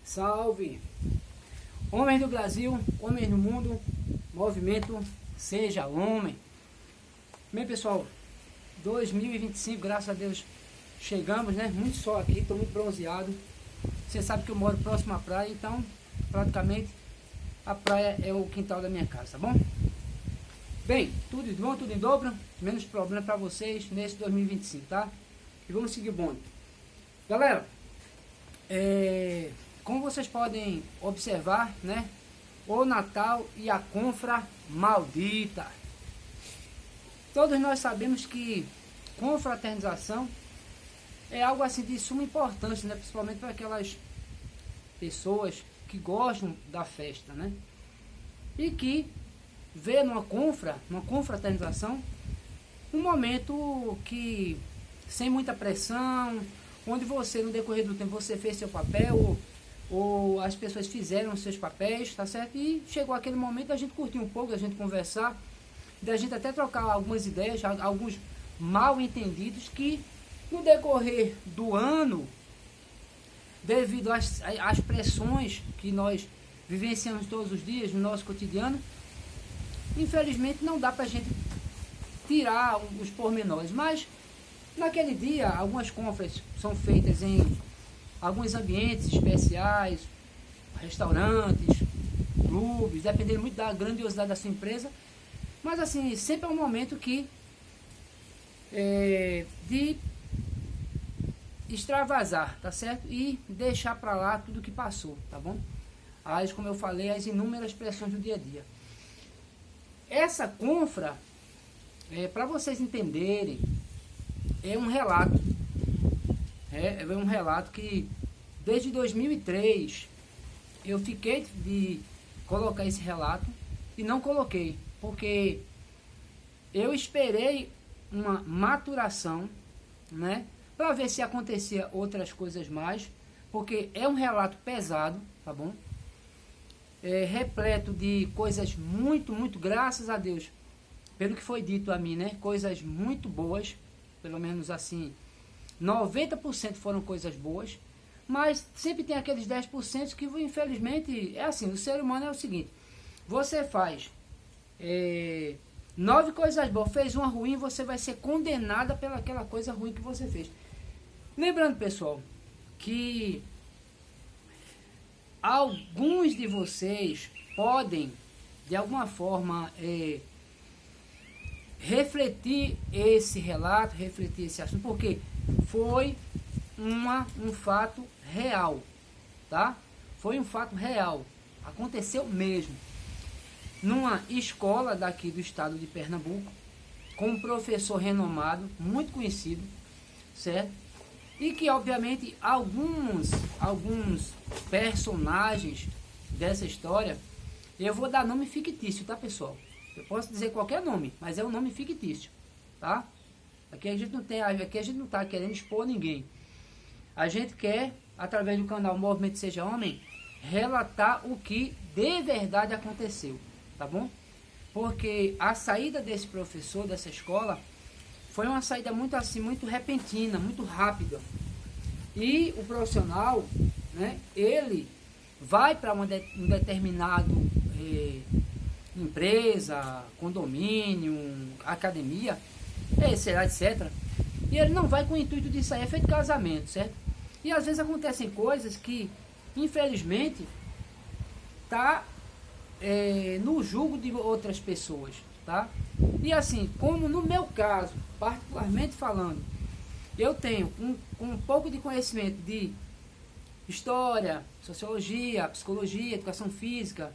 Salve! Homens do Brasil, homens do mundo, movimento Seja Homem. Bem, pessoal, 2025, graças a Deus, chegamos, né? Muito sol aqui, estou muito bronzeado. Você sabe que eu moro próximo à praia, então praticamente a praia é o quintal da minha casa, tá bom? Bem, tudo de bom, tudo em dobro, menos problema para vocês nesse 2025, tá? E vamos seguir o bonde. Galera, como vocês podem observar, né? O Natal e a confra maldita. Todos nós sabemos que confraternização é algo assim de suma importância, né? Principalmente para aquelas pessoas que gostam da festa, né? E que vê numa confraternização, um momento que sem muita pressão, onde você no decorrer do tempo você fez seu papel, ou as pessoas fizeram os seus papéis, tá certo? E chegou aquele momento da gente curtir um pouco, da gente conversar, da gente até trocar algumas ideias, alguns mal entendidos que no decorrer do ano, devido às pressões que nós vivenciamos todos os dias no nosso cotidiano, infelizmente não dá pra gente tirar os pormenores, mas naquele dia algumas confras são feitas em alguns ambientes especiais, restaurantes, clubes, dependendo muito da grandiosidade da sua empresa, mas assim, sempre é um momento que de extravasar, tá certo? E deixar para lá tudo que passou, tá bom? Como eu falei, as inúmeras pressões do dia a dia. Essa confra, para vocês entenderem, é um relato. É um relato que desde 2003 eu fiquei de colocar esse relato e não coloquei, porque eu esperei uma maturação, né, para ver se acontecia outras coisas mais, porque é um relato pesado, tá bom? Repleto de coisas muito, graças a Deus, pelo que foi dito a mim, né, coisas muito boas, pelo menos assim, 90% foram coisas boas, mas sempre tem aqueles 10% que infelizmente é assim, o ser humano é o seguinte, você faz 9 coisas boas, fez uma ruim, você vai ser condenada pelaquela coisa ruim que você fez. Lembrando, pessoal, que alguns de vocês podem, de alguma forma, refletir esse relato, refletir esse assunto, porque foi um fato real, tá? Foi um fato real, aconteceu mesmo. Numa escola daqui do estado de Pernambuco, com um professor renomado, muito conhecido, certo? E que, obviamente, alguns personagens dessa história, eu vou dar nome fictício, tá, pessoal? Eu posso dizer qualquer nome, mas é um nome fictício, tá? Aqui a gente não está querendo expor ninguém. A gente quer, através do canal Movimento Seja Homem, relatar o que de verdade aconteceu, tá bom? Porque a saída desse professor, dessa escola, foi uma saída muito assim, muito repentina, muito rápida. E o profissional, né, ele vai para um determinado empresa, condomínio, academia, etc. E ele não vai com o intuito de sair, é feito casamento, certo? E às vezes acontecem coisas que, infelizmente, tá no julgo de outras pessoas, tá? E assim, como no meu caso, particularmente falando, eu tenho um pouco de conhecimento de história, sociologia, psicologia, educação física,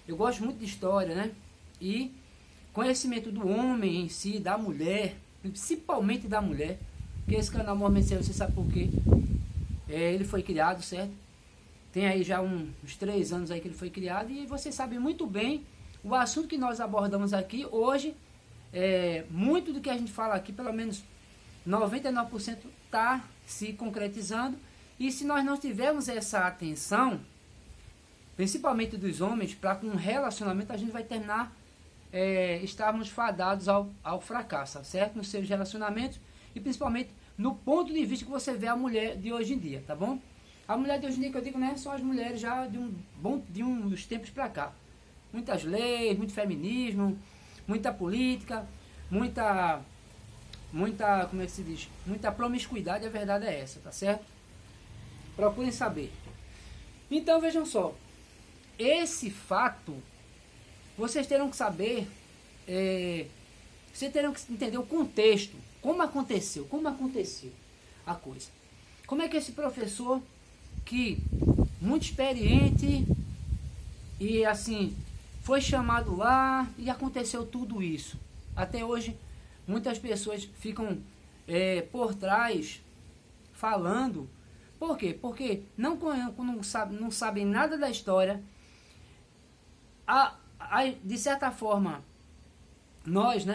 eu gosto muito de história, né? E conhecimento do homem em si, da mulher, principalmente da mulher, porque esse canal Movimento Seja, você sabe por quê? Ele foi criado, certo? Tem aí já uns 3 anos aí que ele foi criado e você sabe muito bem o assunto que nós abordamos aqui hoje. Muito do que a gente fala aqui, pelo menos 99% está se concretizando. E se nós não tivermos essa atenção, principalmente dos homens, para com um relacionamento, a gente vai terminar estarmos fadados ao fracasso, certo? Nos seus relacionamentos e principalmente no ponto de vista que você vê a mulher de hoje em dia, tá bom? A mulher de hoje em dia, que eu digo, né, são as mulheres já de uns tempos para cá. Muitas leis, muito feminismo, muita política, muita, como é que se diz? Muita promiscuidade, a verdade é essa, tá certo? Procurem saber. Então, vejam só, esse fato, vocês terão que saber, vocês terão que entender o contexto, como aconteceu a coisa. Como é que esse professor, que muito experiente e assim, foi chamado lá e aconteceu tudo isso. Até hoje, muitas pessoas ficam por trás falando. Por quê? Porque não sabem nada da história. De certa forma, nós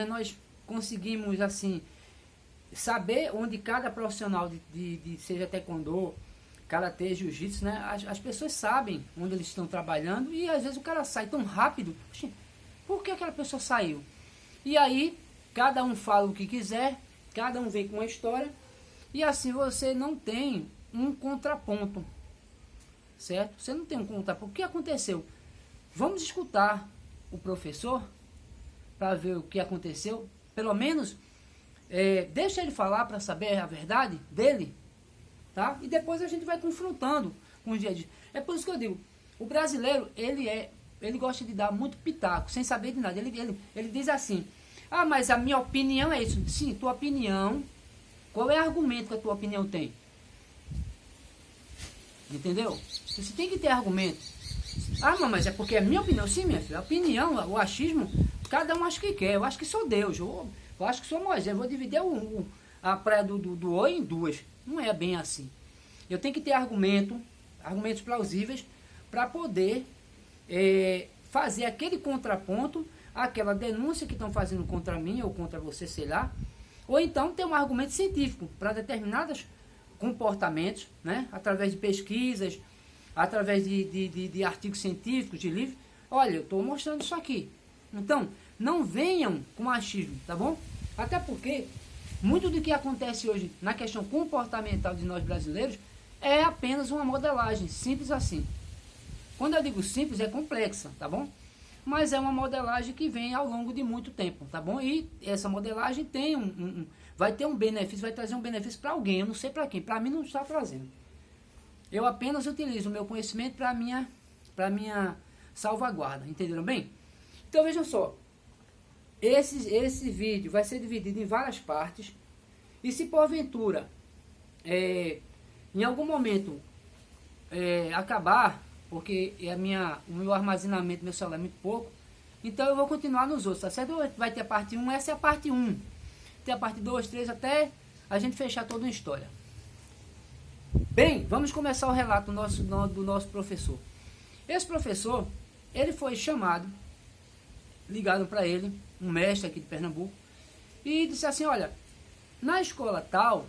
conseguimos assim saber onde cada profissional de seja taekwondo, karatê, jiu-jitsu, né? As pessoas sabem onde eles estão trabalhando e às vezes o cara sai tão rápido. Poxa, por que aquela pessoa saiu? E aí, cada um fala o que quiser, cada um vem com uma história e assim você não tem um contraponto, certo? Você não tem um contraponto. O que aconteceu? Vamos escutar o professor para ver o que aconteceu. Pelo menos, deixa ele falar para saber a verdade dele, tá? E depois a gente vai confrontando com os dias a dia. É por isso que eu digo, o brasileiro, ele gosta de dar muito pitaco, sem saber de nada. Ele diz assim, ah, mas a minha opinião é isso. Sim, tua opinião, qual é o argumento que a tua opinião tem? Entendeu? Você tem que ter argumento. Ah, mas é porque é a minha opinião. Sim, minha filha, a opinião, o achismo, cada um acha que quer. Eu acho que sou Deus, eu acho que sou Moisés, eu vou dividir a praia do oi em duas. Não é bem assim. Eu tenho que ter argumentos plausíveis, para poder fazer aquele contraponto, aquela denúncia que estão fazendo contra mim ou contra você, sei lá. Ou então ter um argumento científico para determinados comportamentos, né? Através de pesquisas, através de artigos científicos, de livros. Olha, eu estou mostrando isso aqui. Então, não venham com machismo, tá bom? Até porque muito do que acontece hoje na questão comportamental de nós brasileiros é apenas uma modelagem, simples assim. Quando eu digo simples, é complexa, tá bom? Mas é uma modelagem que vem ao longo de muito tempo, tá bom? E essa modelagem tem vai ter um benefício, vai trazer um benefício para alguém, eu não sei para quem, para mim não está trazendo. Eu apenas utilizo o meu conhecimento para minha salvaguarda, entenderam bem? Então vejam só, esse vídeo vai ser dividido em várias partes, e se porventura, em algum momento, acabar, porque o meu armazenamento, meu celular é muito pouco, então eu vou continuar nos outros, tá certo? Vai ter a parte 1, essa é a parte 1, tem a parte 2, 3, até a gente fechar toda uma história. Bem, vamos começar o relato do nosso professor. Esse professor, ele foi chamado, ligaram para ele, um mestre aqui de Pernambuco, e disse assim, olha, na escola tal,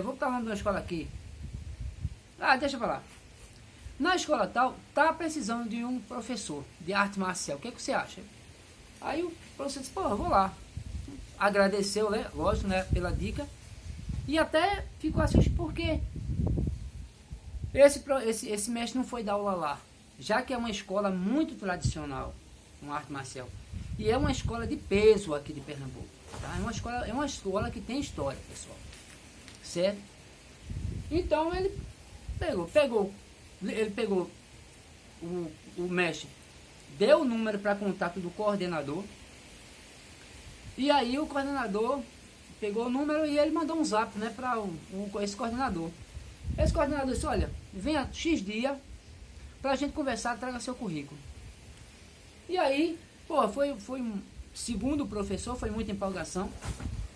vou botar o nome de uma escola aqui, deixa pra lá, na escola tal, tá precisando de um professor de arte marcial, o que você acha? Aí o professor disse, pô, eu vou lá, agradeceu, né, lógico, né, pela dica, e até ficou assim, porque esse mestre não foi dar aula lá, já que é uma escola muito tradicional, uma arte marcial, e é uma escola de peso aqui de Pernambuco, tá? É uma escola que tem história, pessoal, certo? Então ele pegou o mestre, deu o número para contato do coordenador, e aí o coordenador pegou o número e ele mandou um zap, né, para esse coordenador. Esse coordenador disse, olha, venha X dia para a gente conversar, traga seu currículo. E aí, pô, segundo o professor, foi muita empolgação.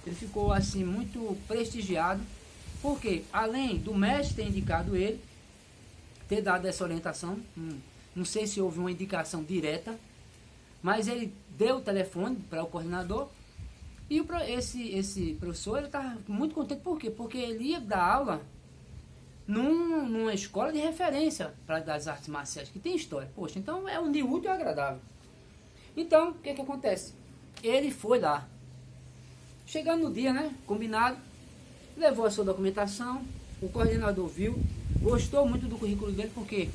Ele ficou assim muito prestigiado, porque além do mestre ter indicado ele, ter dado essa orientação, não sei se houve uma indicação direta, mas ele deu o telefone para o coordenador. E esse professor, ele estava muito contente, por quê? Porque ele ia dar aula numa escola de referência para das artes marciais, que tem história. Poxa, então é unir útil e agradável. Então, o que acontece? Ele foi lá. Chegando no dia, né, combinado, levou a sua documentação, o coordenador viu, gostou muito do currículo dele, porque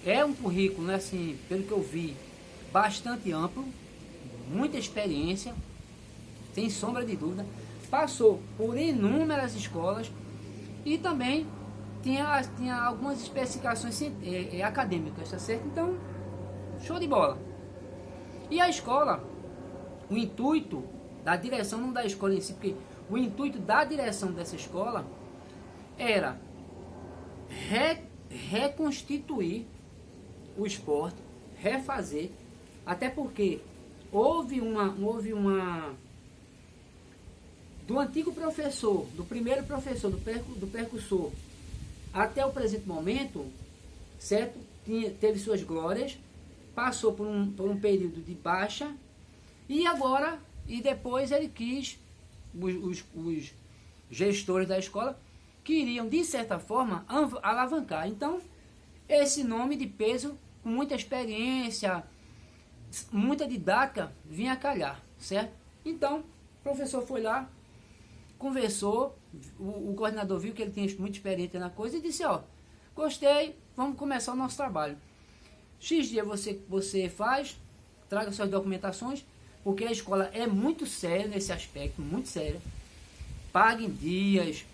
é um currículo, né, assim, pelo que eu vi, bastante amplo, muita experiência, sem sombra de dúvida, passou por inúmeras escolas e também tinha algumas especificações acadêmicas, tá certo? Então, show de bola. E a escola, o intuito da direção, não da escola em si, porque o intuito da direção dessa escola era reconstituir o esporte, refazer, até porque houve uma do antigo professor, do primeiro professor, do percussor, até o presente momento, certo? Teve suas glórias, passou por um período de baixa, e depois ele quis, os gestores da escola queriam, de certa forma, alavancar. Então, esse nome de peso, com muita experiência, muita didática, vinha a calhar, certo? Então, o professor foi lá, conversou, o coordenador viu que ele tinha muita experiência na coisa e disse, ó, gostei, vamos começar o nosso trabalho. X dia você faz, traga suas documentações, porque a escola é muito séria nesse aspecto, muito séria. Paga em dias,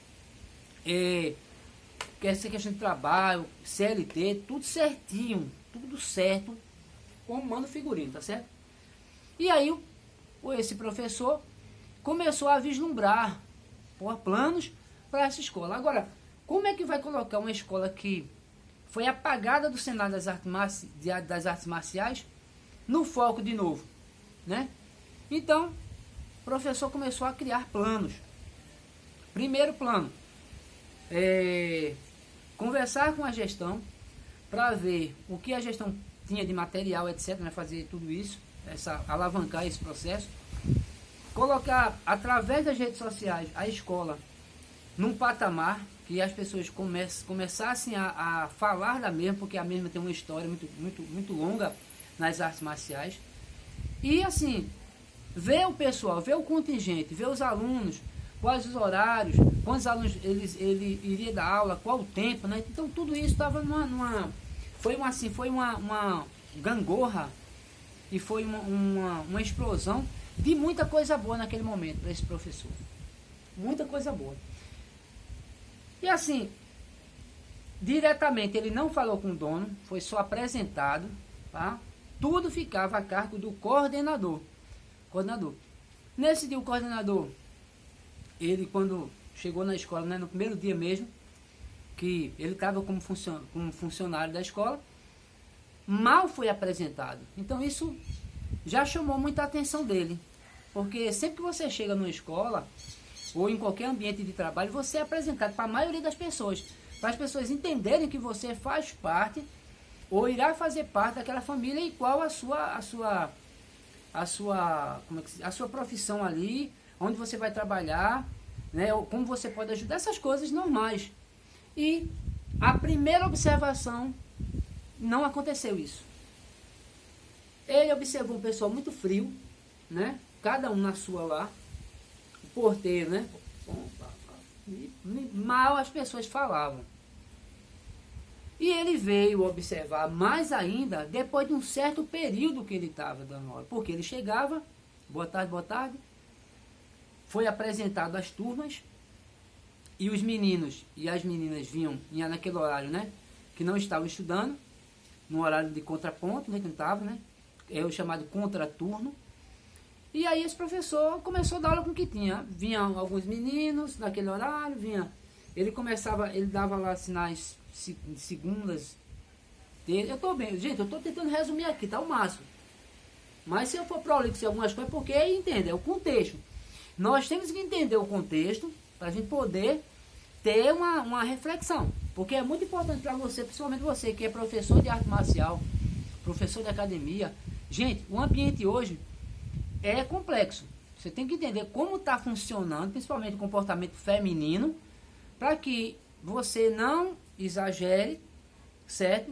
essa questão de trabalho, CLT, tudo certinho, tudo certo, como manda o figurino, tá certo? E aí, esse professor começou a vislumbrar planos para essa escola. Agora, como é que vai colocar uma escola que foi apagada do cenário das artes marciais no foco de novo, né? Então, o professor começou a criar planos. Primeiro plano, conversar com a gestão para ver o que a gestão tinha de material, etc, né? Fazer tudo isso, alavancar esse processo, colocar através das redes sociais a escola num patamar que as pessoas começassem a falar da mesma, porque a mesma tem uma história muito longa nas artes marciais. E assim, ver o pessoal, ver o contingente, ver os alunos, quais os horários, quantos alunos ele iria dar aula, qual o tempo, né? Então tudo isso estava foi uma gangorra e foi uma explosão de muita coisa boa naquele momento para esse professor. Muita coisa boa. E assim, diretamente ele não falou com o dono, foi só apresentado, tá? Tudo ficava a cargo do coordenador. Nesse dia o coordenador, ele quando chegou na escola, né, no primeiro dia mesmo, que ele estava como funcionário da escola, mal foi apresentado. Então isso já chamou muita atenção dele, porque sempre que você chega numa escola ou em qualquer ambiente de trabalho, você é apresentado para a maioria das pessoas, para as pessoas entenderem que você faz parte ou irá fazer parte daquela família e qual a sua profissão ali, onde você vai trabalhar, né, ou como você pode ajudar, essas coisas normais. E a primeira observação, não aconteceu isso. Ele observou um pessoal muito frio, né? Cada um na sua lá, o porteiro, né? Mal as pessoas falavam. E ele veio observar mais ainda depois de um certo período que ele estava dando aula. Porque ele chegava, boa tarde, foi apresentado às turmas, e os meninos e as meninas vinham naquele horário, né? Que não estavam estudando, no horário de contraponto, né? Que não estava, né? É o chamado contraturno. E aí esse professor começou a dar aula com o que tinha. Vinham alguns meninos naquele horário, ele dava lá sinais de segundas. Eu estou bem, gente, eu estou tentando resumir aqui, tá o máximo. Mas se eu for prolixo em algumas coisas, porque entende, é o contexto. Nós temos que entender o contexto para a gente poder ter uma reflexão. Porque é muito importante para você, principalmente você que é professor de arte marcial, professor de academia. Gente, o ambiente hoje é complexo. Você tem que entender como está funcionando, principalmente o comportamento feminino, para que você não exagere, certo?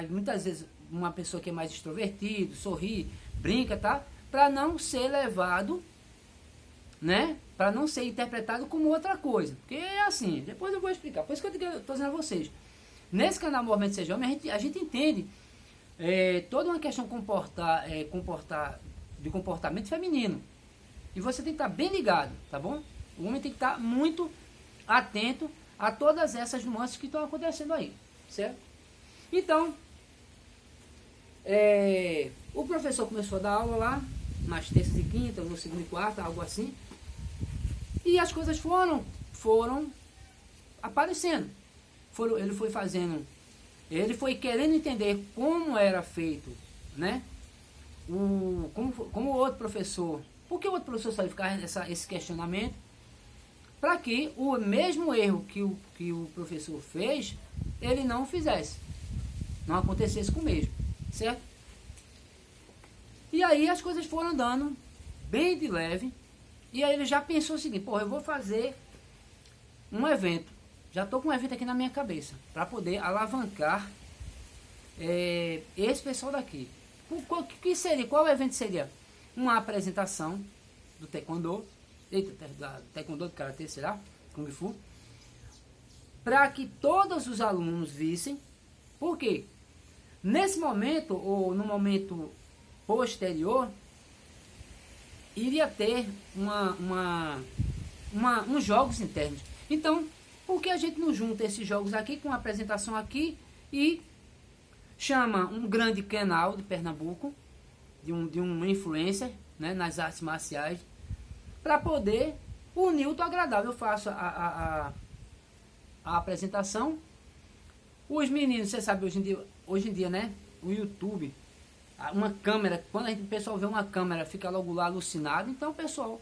Muitas vezes uma pessoa que é mais extrovertido, sorri, brinca, tá? Para não ser levado né? Para não ser interpretado como outra coisa. Porque é assim, depois eu vou explicar. Por isso que eu estou dizendo a vocês. Nesse canal Movimento Seja Homem, a gente entende toda uma questão de comportamento feminino. E você tem que estar bem ligado, tá bom? O homem tem que estar muito atento a todas essas nuances que estão acontecendo aí, certo? Então, o professor começou a dar aula lá, nas terças e quintas, no segundo e quarta, algo assim. E as coisas foram aparecendo. Ele foi fazendo, ele foi querendo entender como era feito, né? Como o outro professor, por que o outro professor só ficar esse questionamento? Para que o mesmo erro que o professor fez, ele não fizesse. Não acontecesse com o mesmo, certo? E aí as coisas foram andando bem de leve. E aí ele já pensou o seguinte, porra, eu vou fazer um evento. Já estou com um evento aqui na minha cabeça. Para poder alavancar esse pessoal daqui. Qual evento seria? Uma apresentação do taekwondo. Da taekwondo, do karatê, sei lá, kung fu. Para que todos os alunos vissem. Por quê? Nesse momento, ou no momento posterior, iria ter uns jogos internos. Então, por que a gente não junta esses jogos aqui com uma apresentação aqui e chama um grande canal de Pernambuco, de um influencer, né, nas artes marciais, para poder unir o útil ao agradável? Eu faço a apresentação. Os meninos, você sabe, hoje em dia, né, o YouTube, uma câmera, quando o pessoal vê uma câmera, fica logo lá alucinado. Então, pessoal,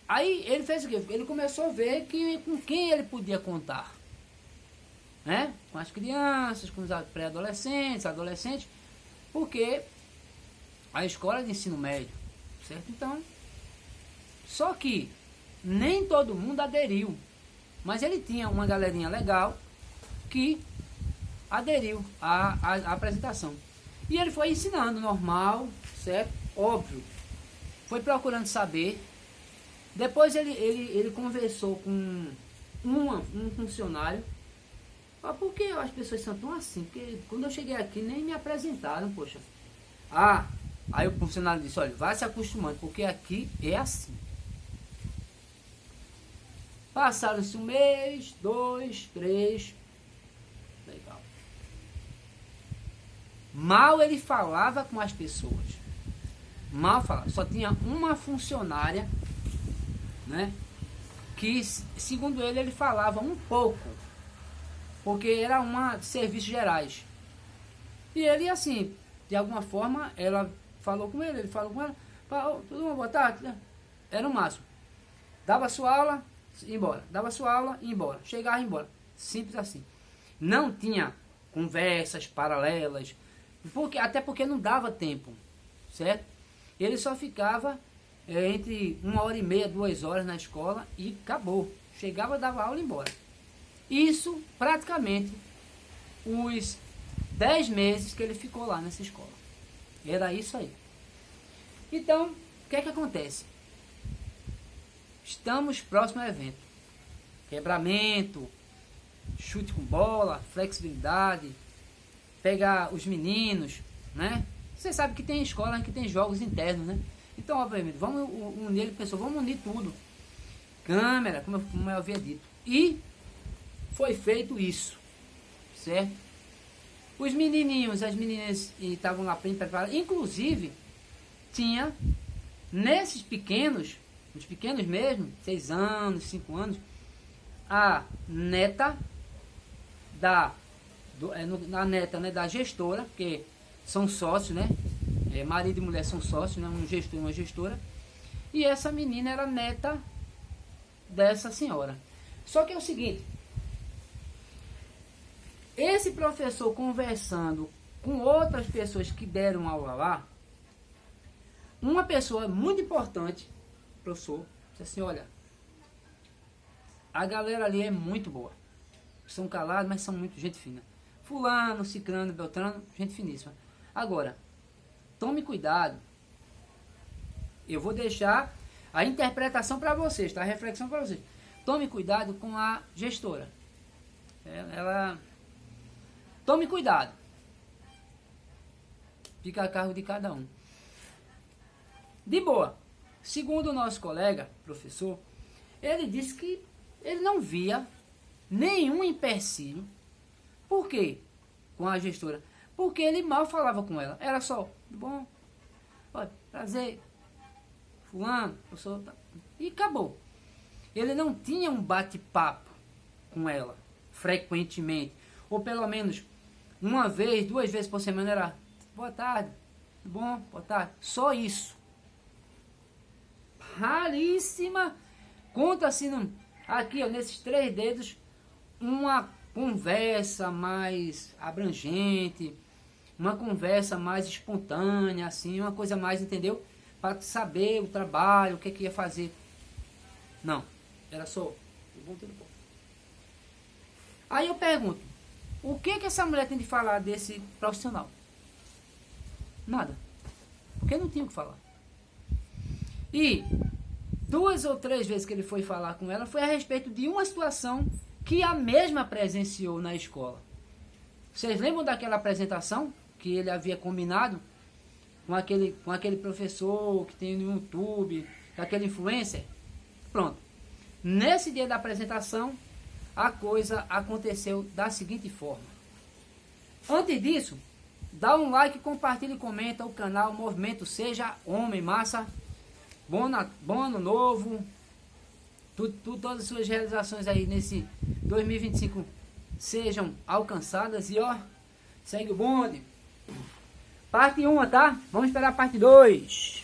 aí ele fez o quê? Ele começou a ver com quem ele podia contar, né? Com as crianças, com os pré-adolescentes, adolescentes, porque a escola é de ensino médio, certo? Então, só que nem todo mundo aderiu, mas ele tinha uma galerinha legal que aderiu à apresentação. E ele foi ensinando normal, certo? Óbvio. Foi procurando saber. Depois ele conversou com um funcionário. Ah, por que as pessoas são tão assim? Porque quando eu cheguei aqui nem me apresentaram, poxa. Aí o funcionário disse, olha, vai se acostumando, porque aqui é assim. Passaram-se 1 mês, 2, 3. Legal. Mal ele falava com as pessoas. Mal falava. Só tinha uma funcionária, né? Que, segundo ele falava um pouco. Porque era uma de serviços gerais. E ele, assim, de alguma forma, ela falou com ele falou com ela. Falou, tudo bom, boa tarde. Era o máximo. Dava sua aula, ia embora. Dava sua aula, ia embora. Chegava, ia embora. Simples assim. Não tinha conversas paralelas. Até porque não dava tempo, certo? Ele só ficava entre 1h30, 2 horas na escola e acabou. Chegava, dava aula e ia embora. Isso praticamente os 10 meses que ele ficou lá nessa escola. Era isso aí. Então, o que é que acontece? Estamos próximo ao evento. Quebramento, chute com bola, flexibilidade, pegar os meninos, né? Você sabe que tem escola que tem jogos internos, né? Então, obviamente, vamos unir, pessoal, vamos unir tudo. Câmera, como eu havia dito. E foi feito isso, certo? Os menininhos, as meninas estavam lá bem preparados. Inclusive, tinha nesses pequenos, os pequenos mesmo, 6 anos, 5 anos, a neta a neta, né, da gestora, porque são sócios, né? Marido e mulher são sócios, né? Um gestor e uma gestora. E essa menina era neta dessa senhora. Só que é o seguinte, esse professor conversando com outras pessoas que deram aula lá, uma pessoa muito importante, professor, disse assim, olha, a galera ali é muito boa. São calados, mas são muito gente fina. Fulano, ciclano, beltrano, gente finíssima. Agora, tome cuidado. Eu vou deixar A interpretação para vocês, tá? A reflexão para vocês. Tome cuidado com a gestora. Tome cuidado. Fica a cargo de cada um. De boa. Segundo o nosso colega, professor, ele disse que ele não via nenhum empecilho. Por quê? Com a gestora. Porque ele mal falava com ela. Era só, bom, olha, prazer, fulano, eu sou... E acabou. Ele não tinha um bate-papo com ela, frequentemente. Ou pelo menos, uma vez, 2 vezes por semana era, boa tarde, tudo bom, boa tarde. Só isso. Raríssima. Conta-se aqui, ó, nesses 3 dedos, uma conversa mais abrangente, uma conversa mais espontânea, assim, uma coisa mais, entendeu? Para saber o trabalho, o que ia fazer. Não, era só, tudo bom. Aí eu pergunto, o que essa mulher tem de falar desse profissional? Nada. Porque não tinha o que falar. E 2 ou 3 vezes que ele foi falar com ela foi a respeito de uma situação que a mesma presenciou na escola. Vocês lembram daquela apresentação que ele havia combinado com aquele professor que tem no YouTube, daquele influencer? Pronto. Nesse dia da apresentação, a coisa aconteceu da seguinte forma. Antes disso, dá um like, compartilha e comenta o canal Movimento Seja Homem, massa. Bom ano novo. Todas as suas realizações aí nesse 2025 sejam alcançadas. E ó, segue o bonde. Parte 1, tá? Vamos esperar a parte 2.